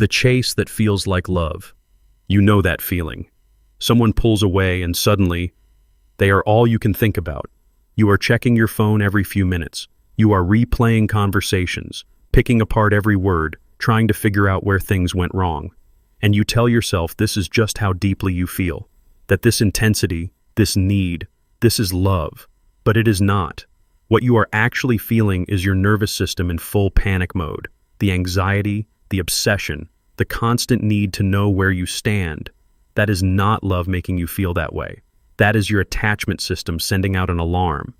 The chase that feels like love. You know that feeling. Someone pulls away and suddenly, they are all you can think about. You are checking your phone every few minutes. You are replaying conversations, picking apart every word, trying to figure out where things went wrong. And you tell yourself this is just how deeply you feel, that this intensity, this need, this is love. But it is not. What you are actually feeling is your nervous system in full panic mode, the anxiety, the obsession, the constant need to know where you stand. That is not love making you feel that way. That is your attachment system sending out an alarm.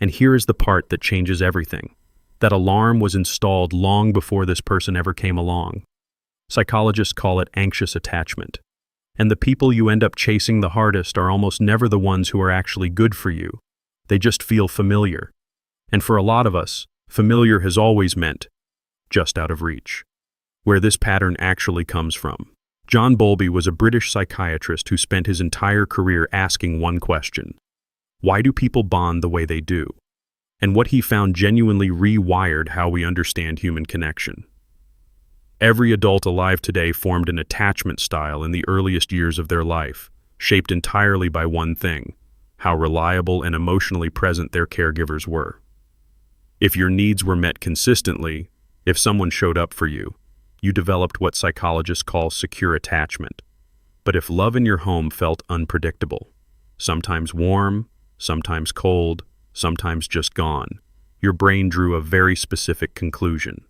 And here is the part that changes everything. That alarm was installed long before this person ever came along. Psychologists call it anxious attachment. And the people you end up chasing the hardest are almost never the ones who are actually good for you. They just feel familiar. And for a lot of us, familiar has always meant just out of reach. Where this pattern actually comes from. John Bowlby was a British psychiatrist who spent his entire career asking one question. Why do people bond the way they do? And what he found genuinely rewired how we understand human connection. Every adult alive today formed an attachment style in the earliest years of their life, shaped entirely by one thing, how reliable and emotionally present their caregivers were. If your needs were met consistently, if someone showed up for you, you developed what psychologists call secure attachment. But if love in your home felt unpredictable, sometimes warm, sometimes cold, sometimes just gone, your brain drew a very specific conclusion,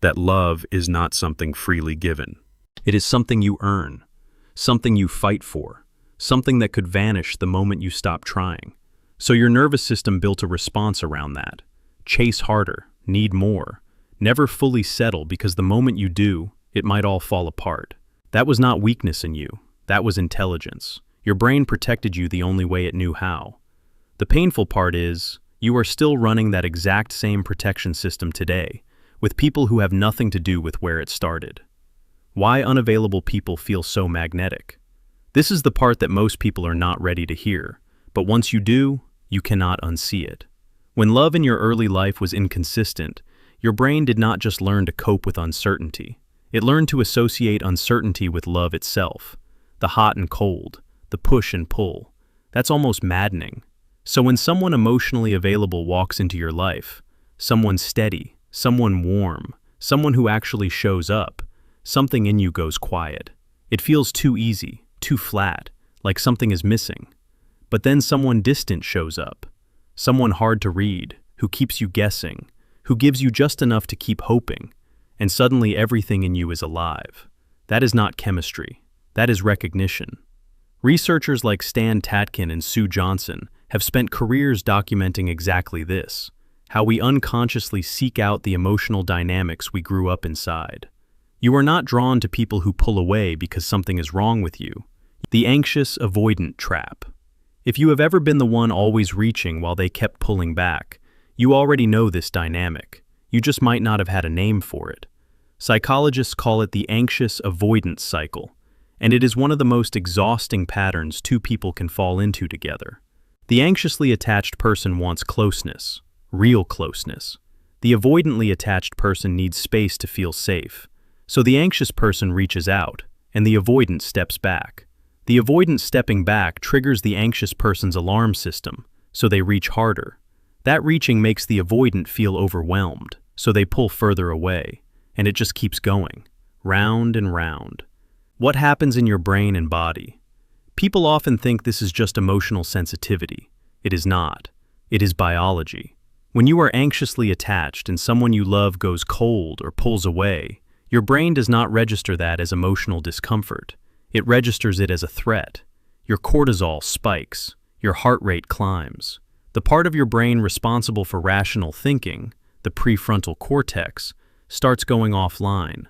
that love is not something freely given. It is something you earn, something you fight for, something that could vanish the moment you stop trying. So your nervous system built a response around that. Chase harder, need more, never fully settle because the moment you do, it might all fall apart. That was not weakness in you, that was intelligence. Your brain protected you the only way it knew how. The painful part is, you are still running that exact same protection system today, with people who have nothing to do with where it started. Why unavailable people feel so magnetic? This is the part that most people are not ready to hear, but once you do, you cannot unsee it. When love in your early life was inconsistent, your brain did not just learn to cope with uncertainty. It learned to associate uncertainty with love itself. The hot and cold, the push and pull. That's almost maddening. So when someone emotionally available walks into your life, someone steady, someone warm, someone who actually shows up, something in you goes quiet. It feels too easy, too flat, like something is missing. But then someone distant shows up. Someone hard to read, who keeps you guessing, who gives you just enough to keep hoping, and suddenly everything in you is alive. That is not chemistry. That is recognition. Researchers like Stan Tatkin and Sue Johnson have spent careers documenting exactly this, how we unconsciously seek out the emotional dynamics we grew up inside. You are not drawn to people who pull away because something is wrong with you. The anxious avoidant trap. If you have ever been the one always reaching while they kept pulling back, you already know this dynamic. You just might not have had a name for it. Psychologists call it the anxious avoidance cycle, and it is one of the most exhausting patterns two people can fall into together. The anxiously attached person wants closeness, real closeness. The avoidantly attached person needs space to feel safe. So the anxious person reaches out, and the avoidant steps back. The avoidant stepping back triggers the anxious person's alarm system, so they reach harder. That reaching makes the avoidant feel overwhelmed, so they pull further away, and it just keeps going, round and round. What happens in your brain and body? People often think this is just emotional sensitivity. It is not. It is biology. When you are anxiously attached and someone you love goes cold or pulls away, your brain does not register that as emotional discomfort. It registers it as a threat. Your cortisol spikes. Your heart rate climbs. The part of your brain responsible for rational thinking, the prefrontal cortex, starts going offline.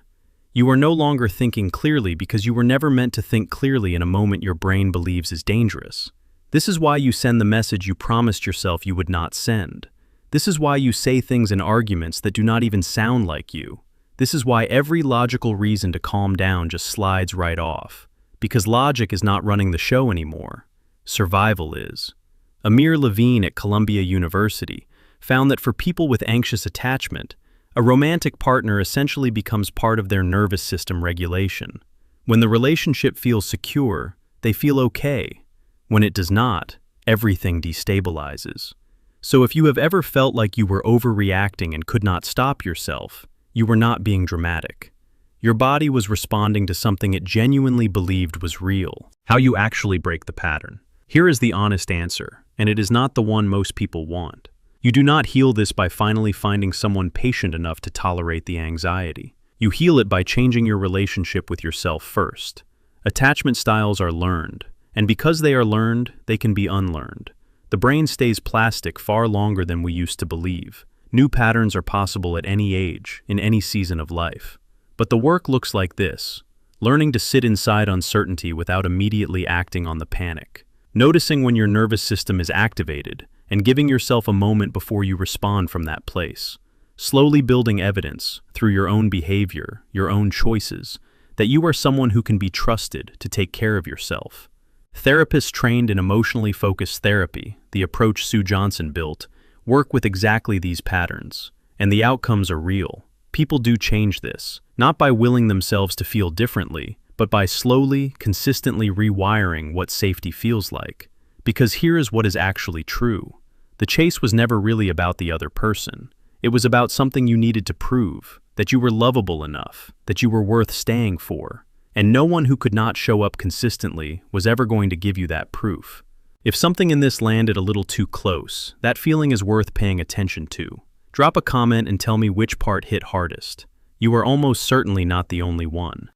You are no longer thinking clearly because you were never meant to think clearly in a moment your brain believes is dangerous. This is why you send the message you promised yourself you would not send. This is why you say things in arguments that do not even sound like you. This is why every logical reason to calm down just slides right off. Because logic is not running the show anymore. Survival is. Amir Levine at Columbia University found that for people with anxious attachment, A romantic partner essentially becomes part of their nervous system regulation. When the relationship feels secure, they feel okay. When it does not, everything destabilizes. So if you have ever felt like you were overreacting and could not stop yourself, you were not being dramatic. Your body was responding to something it genuinely believed was real. How you actually break the pattern. Here is the honest answer, and it is not the one most people want. You do not heal this by finally finding someone patient enough to tolerate the anxiety. You heal it by changing your relationship with yourself first. Attachment styles are learned, and because they are learned, they can be unlearned. The brain stays plastic far longer than we used to believe. New patterns are possible at any age, in any season of life. But the work looks like this: learning to sit inside uncertainty without immediately acting on the panic. Noticing when your nervous system is activated, and giving yourself a moment before you respond from that place. Slowly building evidence, through your own behavior, your own choices, that you are someone who can be trusted to take care of yourself. Therapists trained in emotionally focused therapy, the approach Sue Johnson built, work with exactly these patterns, and the outcomes are real. People do change this, not by willing themselves to feel differently, but by slowly, consistently rewiring what safety feels like. Because here is what is actually true. The chase was never really about the other person. It was about something you needed to prove, that you were lovable enough, that you were worth staying for. And no one who could not show up consistently was ever going to give you that proof. If something in this landed a little too close, that feeling is worth paying attention to. Drop a comment and tell me which part hit hardest. You are almost certainly not the only one.